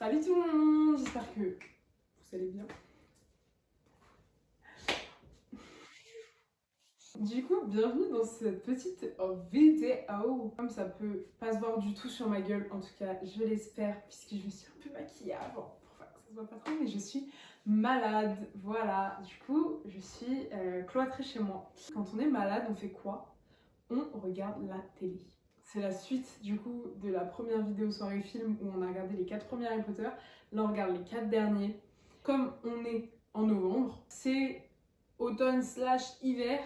Salut tout le monde, j'espère que vous allez bien. Du coup, bienvenue dans cette petite vidéo. Comme ça peut pas se voir du tout sur ma gueule, en tout cas je l'espère, puisque je me suis un peu maquillée avant, pour que ça se voit pas trop, mais je suis malade, voilà. Du coup, je suis cloîtrée chez moi. Quand on est malade, on fait quoi? On regarde la télé. C'est la suite du coup de la première vidéo soirée film où on a regardé les 4 premiers Harry Potter. Là on regarde les 4 derniers. Comme on est en novembre, c'est automne / hiver.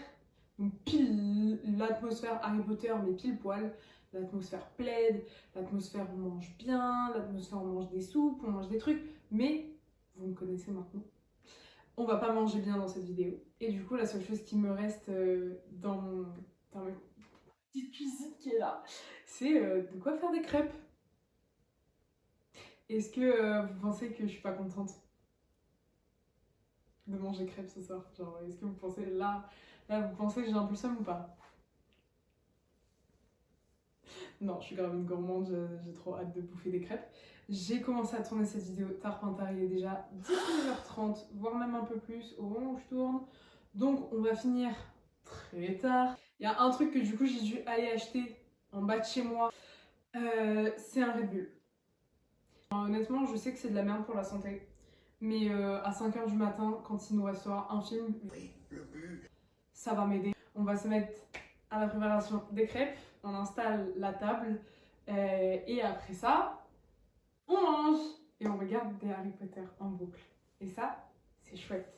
Donc pile l'atmosphère Harry Potter mais pile poil. L'atmosphère plaide, l'atmosphère on mange bien, l'atmosphère on mange des soupes, on mange des trucs. Mais vous me connaissez maintenant. On va pas manger bien dans cette vidéo. Et du coup la seule chose qui me reste dans mes petite cuisine qui est là, c'est de quoi faire des crêpes. Est-ce que vous pensez que je suis pas contente de manger crêpes ce soir? Genre, est-ce que vous pensez là vous pensez que j'ai un peu le seum ou pas? Non, je suis grave une gourmande, j'ai trop hâte de bouffer des crêpes. J'ai commencé à tourner cette vidéo tard, il est déjà 19h30, voire même un peu plus au moment où je tourne. Donc on va finir très tard. Il y a un truc que du coup j'ai dû aller acheter en bas de chez moi, c'est un Red Bull. Honnêtement, je sais que c'est de la merde pour la santé, mais à 5h du matin, quand il nous restera un film, ça va m'aider. On va se mettre à la préparation des crêpes, on installe la table, et après ça, on mange et on regarde des Harry Potter en boucle. Et ça, c'est chouette.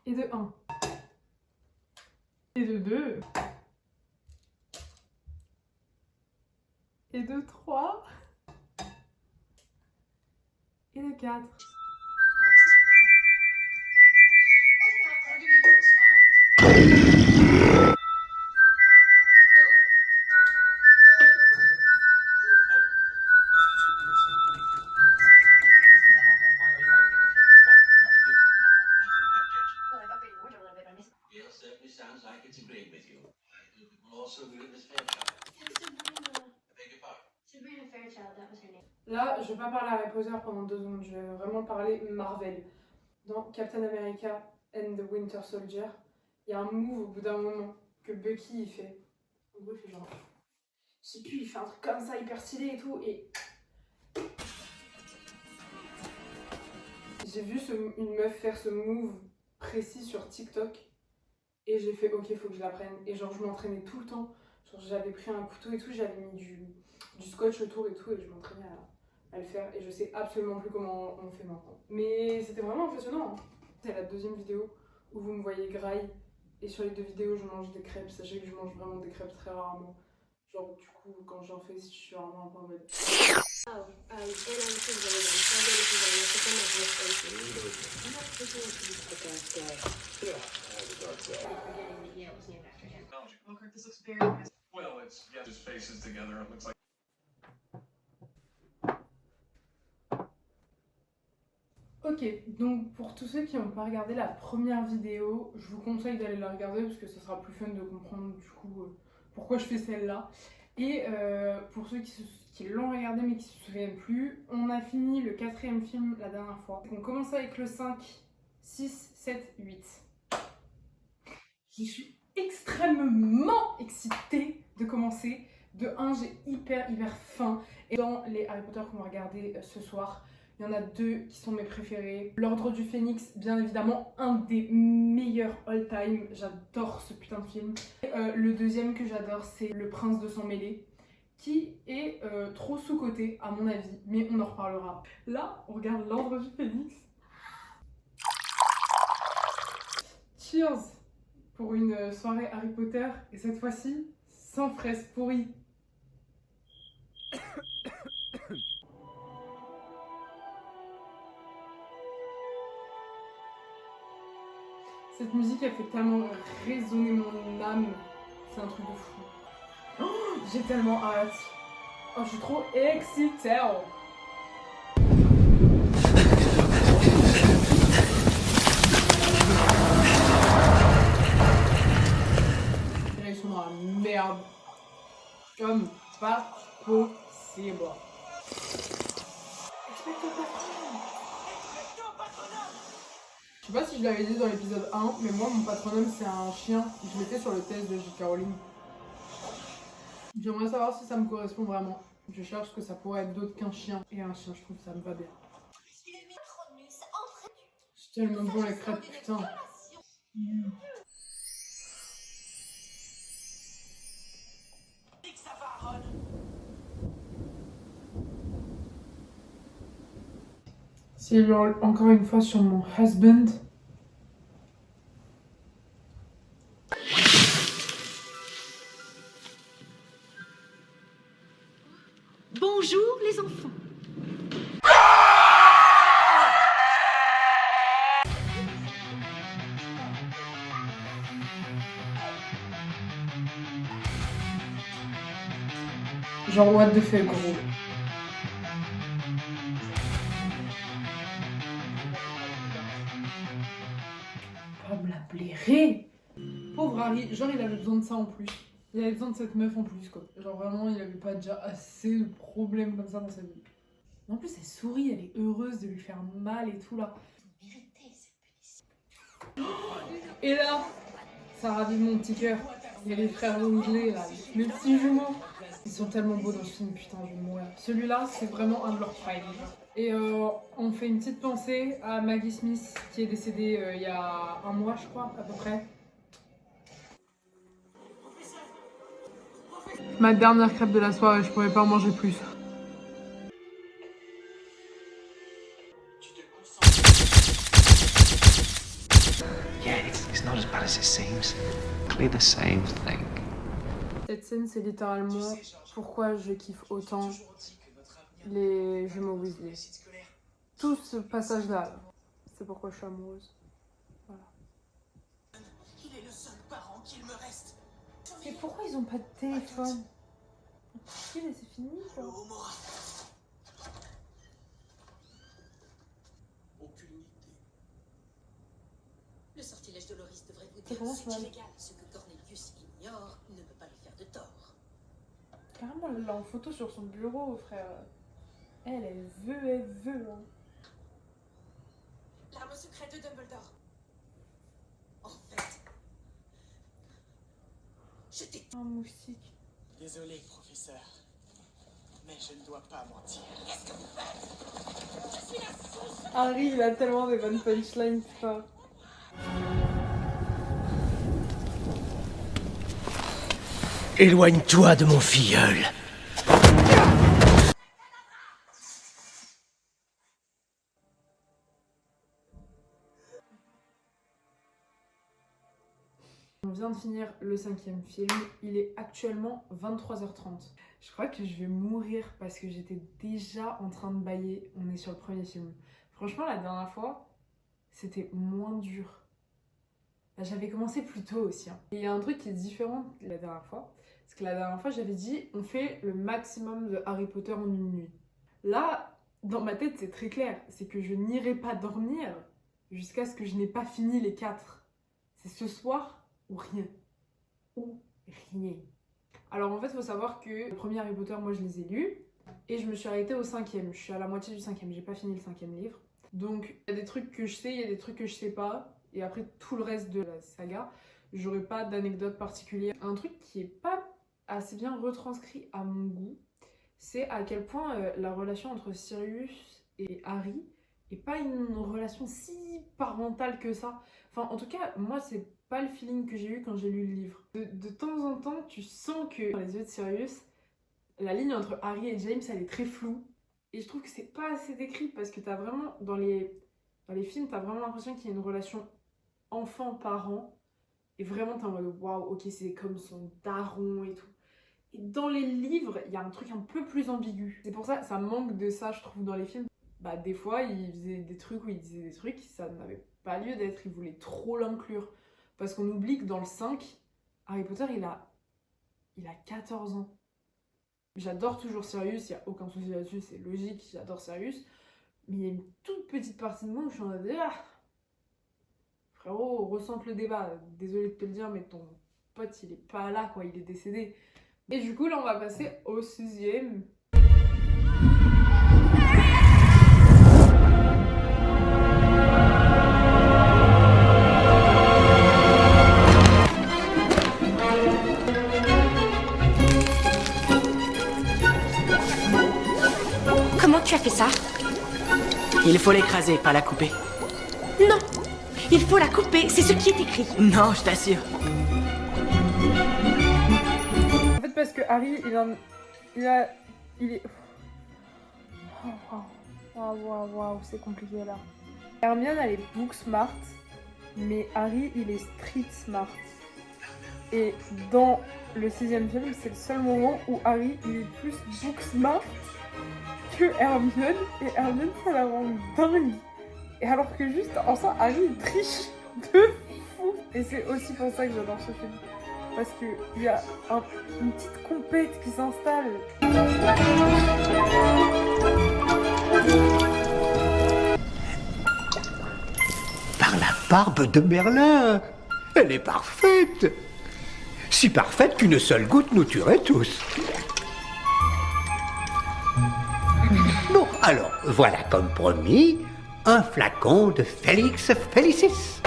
Et de 1. Et de 2. Et de 3. Et de 4. Là, je vais pas parler Harry Potter pendant 2 secondes, je vais vraiment parler Marvel. Dans Captain America and the Winter Soldier, il y a un move au bout d'un moment que Bucky il fait. En gros, il fait genre, je sais plus, il fait un truc comme ça hyper stylé et tout. Et j'ai vu une meuf faire ce move précis sur TikTok et j'ai fait ok, faut que je l'apprenne. Et genre, je m'entraînais tout le temps. Genre, j'avais pris un couteau et tout, j'avais mis du scotch autour et tout, et je m'entraînais à le faire. Et je sais absolument plus comment on fait maintenant. Mais c'était vraiment impressionnant. Hein. C'est la deuxième vidéo où vous me voyez graille. Et sur les 2 vidéos, je mange des crêpes. Sachez que je mange vraiment des crêpes très rarement. Genre, du coup, quand j'en fais, je suis vraiment un peu en mode. Ok, donc pour tous ceux qui n'ont pas regardé la première vidéo, je vous conseille d'aller la regarder parce que ça sera plus fun de comprendre du coup pourquoi je fais celle-là. Et pour ceux qui l'ont regardé mais qui se souviennent plus, on a fini le 4e film la dernière fois. Donc on commence avec le 5, 6, 7, 8. Je suis extrêmement excitée de commencer. De 1, j'ai hyper faim. Et dans les Harry Potter qu'on va regarder ce soir, il y en a 2 qui sont mes préférés. L'Ordre du Phénix, bien évidemment, un des meilleurs all-time. J'adore ce putain de film. Et, le deuxième que j'adore, c'est Le Prince de Sang Mêlé, qui est trop sous-coté à mon avis, mais on en reparlera. Là, on regarde L'Ordre du Phénix. Cheers pour une soirée Harry Potter, et cette fois-ci, sans fraises pourries. Cette musique, elle fait tellement résonner mon âme. C'est un truc de fou. Oh, j'ai tellement hâte. Oh, je suis trop excitée. Ils sont dans la merde. Comme pas possible. Je sais pas si je l'avais dit dans l'épisode 1, mais moi mon patronum c'est un chien. Je l'ai fait sur le test de J. Caroline. J'aimerais savoir si ça me correspond vraiment. Je cherche ce que ça pourrait être d'autre qu'un chien. Et un chien, je trouve que ça me va bien. C'est tellement bon les crêpes, putain. C'est encore une fois sur mon husband. Bonjour les enfants. Genre what the fuck gros. Pas me la blairer. Pauvre Harry, genre il avait besoin de ça en plus. Il avait besoin de cette meuf en plus quoi. Genre vraiment il avait pas déjà assez de problèmes comme ça dans sa vie. En plus elle sourit, elle est heureuse de lui faire mal et tout là. Et là, ça ravive mon petit cœur. Il y a les frères Weasley là, les petits jumeaux. Ils sont tellement beaux dans ce film, putain, je vais mourir. Celui-là, c'est vraiment un de leurs prime. Et on fait une petite pensée à Maggie Smith qui est décédée il y a un mois, je crois, à peu près. Ma dernière crêpe de la soirée, je pourrais pas en manger plus. Yeah, it's not as bad as it seems. Exactly the same thing. Cette scène, c'est littéralement pourquoi je kiffe autant les jumeaux Weasley. Tout ce passage-là, c'est pourquoi je suis amoureuse. Voilà. Il est le seul parent qu'il me reste. Mais pourquoi ils ont pas de téléphone? C'est fini quoi. Aurora. Aucune idée. Le sortilège de Loris devrait vous C'est dire bon, ce ça qui va. est légal. Ce que Cornelius ignore ne peut pas lui faire de tort. Carrément, elle l'a en photo sur son bureau, frère. Elle veut. Hein. L'arme secrète de Dumbledore. En fait, j'étais... Un moustique. Désolé, professeur. Mais je ne dois pas mentir. Harry, il a tellement des bonnes punchlines, putain. Éloigne-toi de mon filleul. On vient de finir le 5e film, il est actuellement 23h30. Je crois que je vais mourir parce que j'étais déjà en train de bâiller, on est sur le premier film. Franchement, la dernière fois, c'était moins dur. J'avais commencé plus tôt aussi. Hein. Et il y a un truc qui est différent de la dernière fois, parce que la dernière fois, j'avais dit, on fait le maximum de Harry Potter en une nuit. Là, dans ma tête, c'est très clair, c'est que je n'irai pas dormir jusqu'à ce que je n'ai pas fini les 4. C'est ce soir ou rien. Ou rien. Alors en fait, il faut savoir que le premier Harry Potter, moi je les ai lus. Et je me suis arrêtée au 5e. Je suis à la moitié du 5e. J'ai pas fini le 5e livre. Donc il y a des trucs que je sais, il y a des trucs que je sais pas. Et après tout le reste de la saga, j'aurai pas d'anecdote particulière. Un truc qui est pas assez bien retranscrit à mon goût, c'est à quel point la relation entre Sirius et Harry est pas une relation si parentale que ça. Enfin, en tout cas, moi, c'est pas le feeling que j'ai eu quand j'ai lu le livre. De temps en temps, tu sens que dans les yeux de Sirius, la ligne entre Harry et James, elle est très floue. Et je trouve que c'est pas assez décrit parce que t'as vraiment, dans les films, t'as vraiment l'impression qu'il y a une relation enfant-parent. Et vraiment, t'es en mode waouh, ok, c'est comme son daron et tout. Et dans les livres, il y a un truc un peu plus ambigu. C'est pour ça, ça manque de ça, je trouve, dans les films. Bah, des fois, il faisait des trucs où il disait des trucs, ça n'avait pas lieu d'être. Il voulait trop l'inclure. Parce qu'on oublie que dans le 5, Harry Potter, il a il a 14 ans. J'adore toujours Sirius, il n'y a aucun souci là-dessus, c'est logique, j'adore Sirius. Mais il y a une toute petite partie de moi où je suis en train de dire ah, frérot, ressente le débat. Désolé de te le dire, mais ton pote, il est pas là, quoi, il est décédé. Et du coup, là, on va passer au 6e. Comment tu as fait ça? Il faut l'écraser, pas la couper. Non, il faut la couper, c'est ce qui est écrit. Non, je t'assure. En fait, parce que Harry, il est... Waouh, c'est compliqué là. Hermione, elle est book smart, mais Harry, il est street smart. Et dans le 6e film, c'est le seul moment où Harry, il est plus book smart que Hermione, et Hermione, ça la rend dingue. Et alors que juste en ça, Harry, il triche de fou. Et c'est aussi pour ça que j'adore ce film. Parce qu'il y a une petite compète qui s'installe. Par la barbe de Merlin. Elle est parfaite. Si parfaite qu'une seule goutte nous tuerait tous. Bon, alors, voilà comme promis, un flacon de Félix Félicis.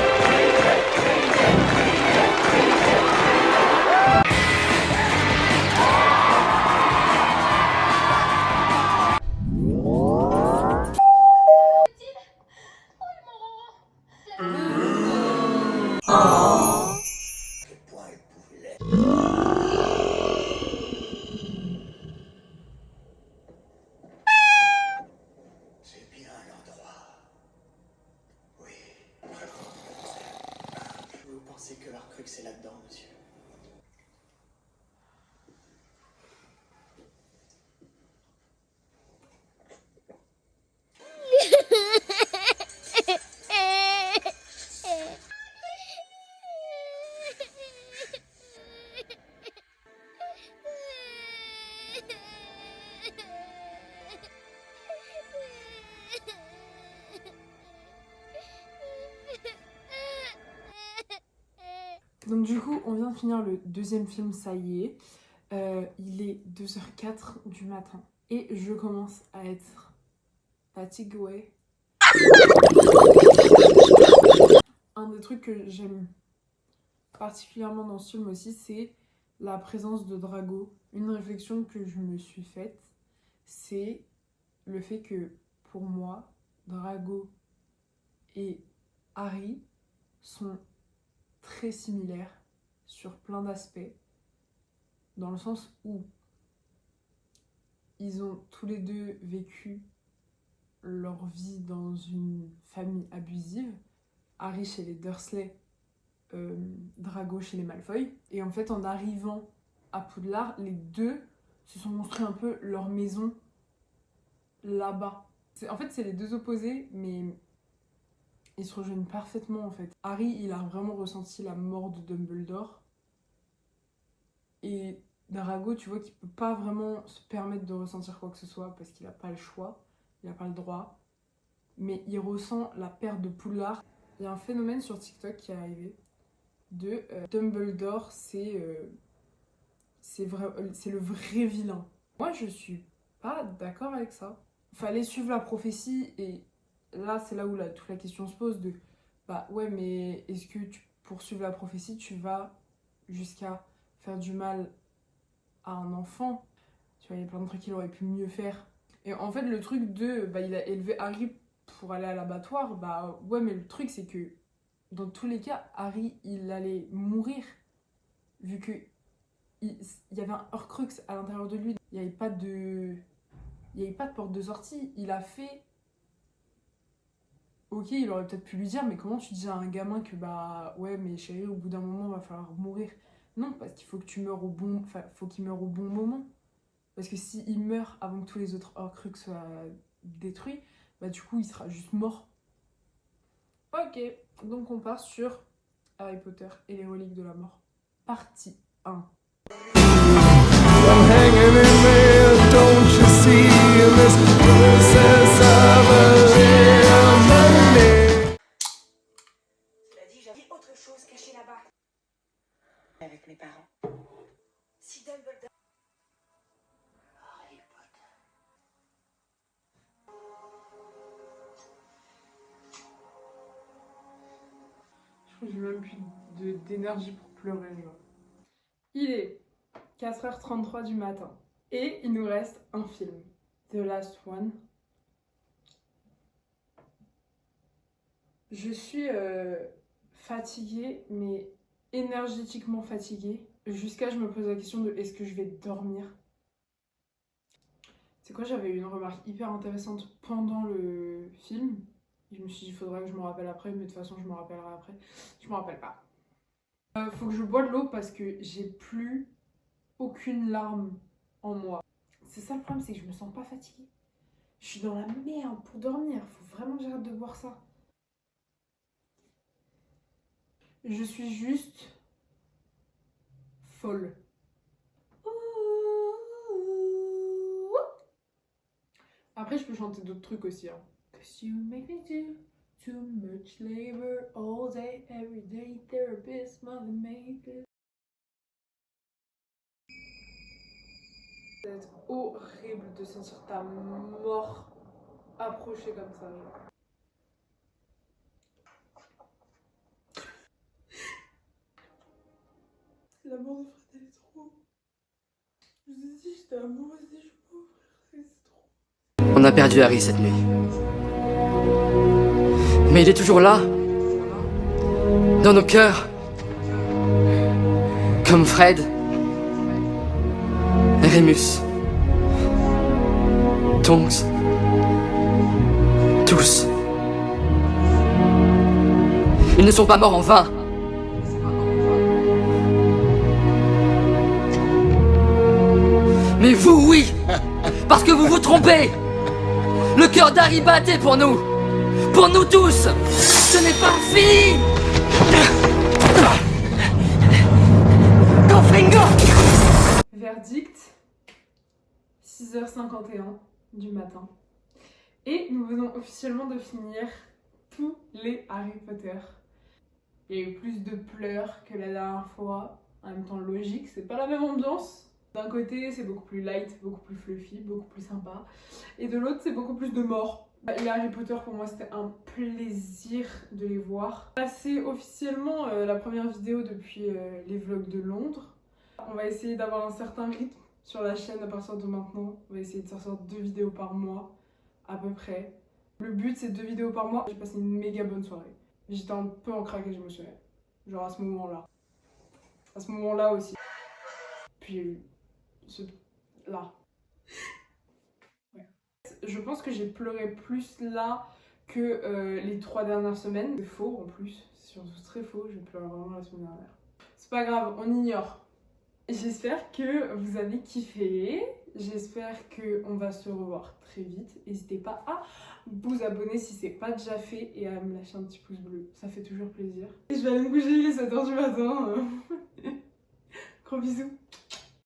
C'est bien l'endroit. Oui. Vous pensez que Horcrux est là-dedans, monsieur? Donc du coup, on vient de finir le 2e film, ça y est. Il est 2h04 du matin. Et je commence à être fatiguée. Un des trucs que j'aime particulièrement dans ce film aussi, c'est la présence de Drago. Une réflexion que je me suis faite, c'est le fait que, pour moi, Drago et Harry sont très similaires sur plein d'aspects, dans le sens où ils ont tous les deux vécu leur vie dans une famille abusive. Harry chez les Dursley, Drago chez les Malfoy. Et en fait, en arrivant à Poudlard, les deux se sont construits un peu leur maison là-bas. En fait, c'est les deux opposés, mais ils se rejoignent parfaitement en fait. Harry, il a vraiment ressenti la mort de Dumbledore. Et Drago, tu vois qu'il peut pas vraiment se permettre de ressentir quoi que ce soit parce qu'il a pas le choix, il a pas le droit. Mais il ressent la perte de Poudlard. Il y a un phénomène sur TikTok qui est arrivé de Dumbledore, c'est le vrai vilain. Moi, je suis pas d'accord avec ça. Fallait suivre la prophétie et là, c'est là où toute la question se pose de bah ouais, mais est-ce que pour suivre la prophétie, tu vas jusqu'à faire du mal à un enfant? Tu vois, il y a plein de trucs qu'il aurait pu mieux faire. Et en fait, le truc de bah il a élevé Harry pour aller à l'abattoir, bah ouais, mais le truc c'est que dans tous les cas, Harry il allait mourir vu que il y avait un Horcrux à l'intérieur de lui. Il n'y avait pas de porte de sortie. Il a fait... Ok, il aurait peut-être pu lui dire, mais comment tu dis à un gamin que bah ouais, mais chérie, au bout d'un moment, va falloir mourir? Non, parce qu'il faut que tu meurs faut qu'il meure au bon moment. Parce que s'il meurt avant que tous les autres Horcrux soient détruits, bah du coup, il sera juste mort. Ok, donc on part sur Harry Potter et les reliques de la mort. Partie 1. J'ai même plus d'énergie pour pleurer, genre. Il est 4h33 du matin. Et il nous reste un film. The Last One. Je suis fatiguée, mais énergétiquement fatiguée. Jusqu'à je me pose la question de est-ce que je vais dormir. C'est quoi, j'avais eu une remarque hyper intéressante pendant le film. Je me suis dit, il faudrait que je me rappelle après, mais de toute façon, je me rappellerai après. Je me rappelle pas. Faut que je bois de l'eau parce que j'ai plus aucune larme en moi. C'est ça le problème, c'est que je me sens pas fatiguée. Je suis dans la merde pour dormir. Faut vraiment que j'arrête de boire ça. Je suis juste folle. Après, je peux chanter d'autres trucs aussi. Hein. 'Cause you make me do too much labor all day, every day, therapist, mother maker. C'est horrible de sentir ta mort approcher comme ça. Genre. La mort de Fred, elle est trop. Je vous ai dit, j'étais amoureuse des chevaux, frère. C'est trop. On a perdu Harry cette nuit. Mais il est toujours là. Dans nos cœurs. Comme Fred. Remus. Tonks. Tous. Ils ne sont pas morts en vain. Mais vous, oui. Parce que vous vous trompez. Le cœur d'Harry battait pour nous. Pour nous tous. Ce n'est pas fini. Confringo. Verdict, 6h51 du matin. Et nous venons officiellement de finir tous les Harry Potter. Il y a eu plus de pleurs que la dernière fois. En même temps logique, c'est pas la même ambiance. D'un côté, c'est beaucoup plus light, beaucoup plus fluffy, beaucoup plus sympa. Et de l'autre, c'est beaucoup plus de morts. Les Harry Potter, pour moi, c'était un plaisir de les voir. C'est officiellement la première vidéo depuis les vlogs de Londres. On va essayer d'avoir un certain rythme sur la chaîne à partir de maintenant. On va essayer de sortir 2 vidéos par mois, à peu près. Le but, c'est 2 vidéos par mois. J'ai passé une méga bonne soirée. J'étais un peu en craquage émotionnel. Genre à ce moment-là. À ce moment-là aussi. Puis là. Ouais. Je pense que j'ai pleuré plus là que les 3 dernières semaines. C'est faux en plus, c'est surtout très faux, j'ai pleuré vraiment la semaine dernière. C'est pas grave, on ignore. J'espère que vous avez kiffé, j'espère qu'on va se revoir très vite. N'hésitez pas à vous abonner si c'est pas déjà fait et à me lâcher un petit pouce bleu, ça fait toujours plaisir. Et je vais aller me coucher, il est 7h du matin. Gros bisous.